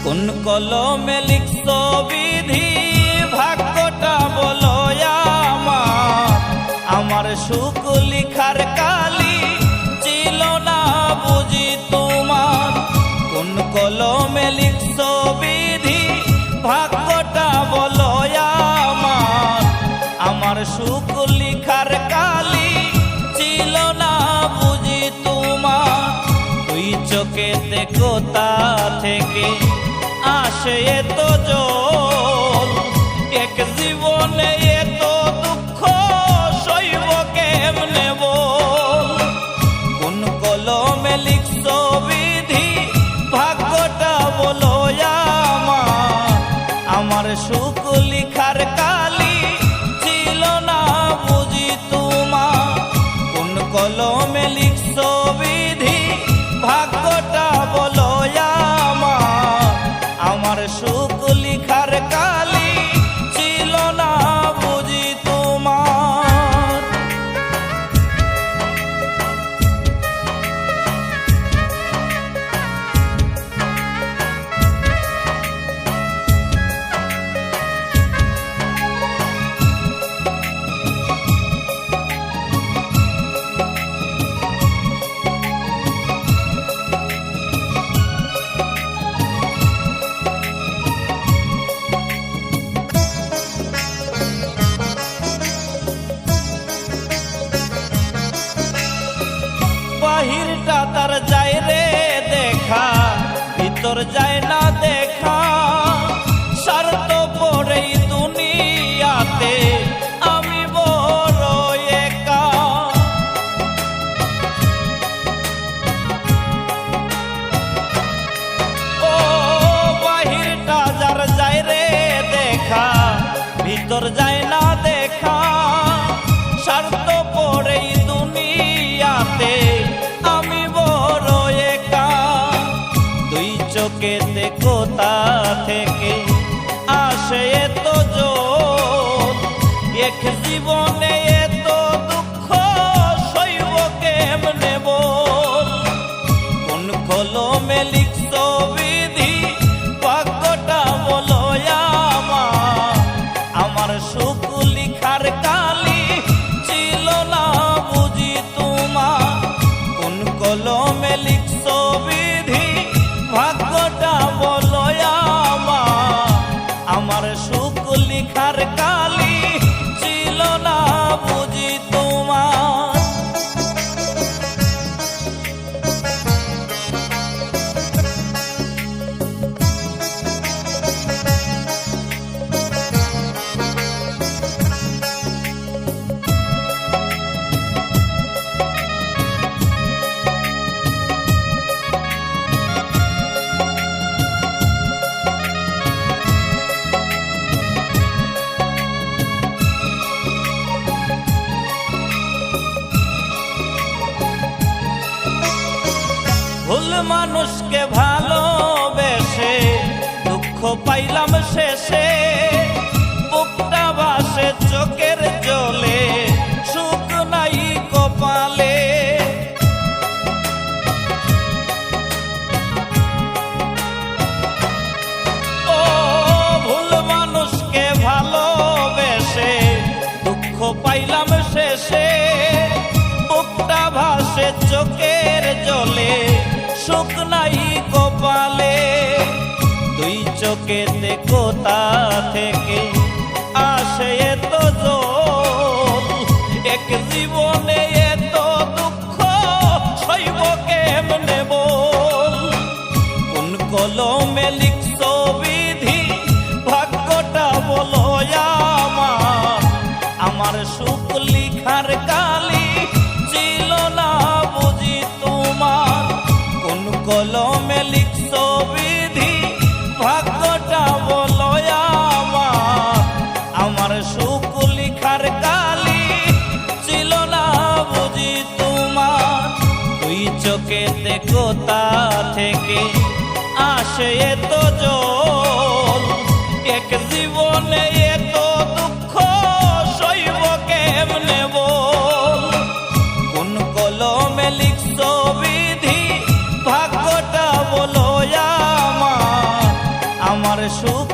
কোন কলমে লিখছ বিধি ভাগ্যটা বলো আমার সুখ লিখার কালি ছিল না বুঝি তোমার। কোন কলমে লিখছ বিধি ভাগ্যটা বলো আমার সুখ লিখার কালি ছিল না বুঝি তোমার। তুই চোখেতে কোথা থেকে আসে এত জল, এক জীবনে এত দুঃখ সইব কেমনে বল। কোন কলমে লিখছ বিধি ভাগ্যটা বলো আমার সুখ লিখার কালি ছিল না বুঝি তোমার। কোন কলমে লিখছ বিধি ভাগ্যটা বলো আমার সুখ লিখার কালি ছিল না বুঝি তোমার। বাহিরটা তার যায় রে দেখা, ভিতর যায় না দেখা। স্বার্থ পড়েই দুনিয়াতে আমি বড় একা। ও বাহিরটা যার যায় রে দেখা, ভিতর যায় না দেখা। স্বার্থ পড়েই দুনিয়াতে আমি বড় একা। দুই চোখেতে কোথা থেকে আসে এত জোর, এক জীবনে এত দুঃখ সইব কেমনে বল। কোন কলমে লিখছ বিধি ভাগ্যটা বলো আমার সুখ লিখার কালি ছিল না বুঝি তোমার। কোন কলমে লিখছ বিধি ভাগ্যটা বলো আমার সুখ লিখার কালি ছিল না বুঝি তোমার। ভুল মানুষকে ভালোবেসে দুঃখ পাইলাম শেষে। বুকটা বাসে চোখের জলে, সুখ নাই কপালে। ও ভুল মানুষকে ভালোবেসে দুঃখ পাইলাম শেষে। বুকটা ভাসে চোখের জলে, সুখ নাই কপালে। দুই চোখেতে কোথা থেকে আসে এত জল, এক জীবনে এত দুঃখ সইব কেমনে বল। কোন কলমে লিখছ বিধি ভাগ্যটা বলো আমার সুখ লিখার কালি ছিল না বুঝি তোমার। কোন কলমে লিখছ বিধি ভাগ্যটা বলো আমার সুখ লিখার কালি ছিল না বুঝি তোমার। তুই চোখেতে কোথা থেকে আসে এত জল, এক জীবনে এত দুঃখ সইব কেমনে বল। কোন কলমে লিখছ বিধি ভাগ্যটা বলো আমার সুখ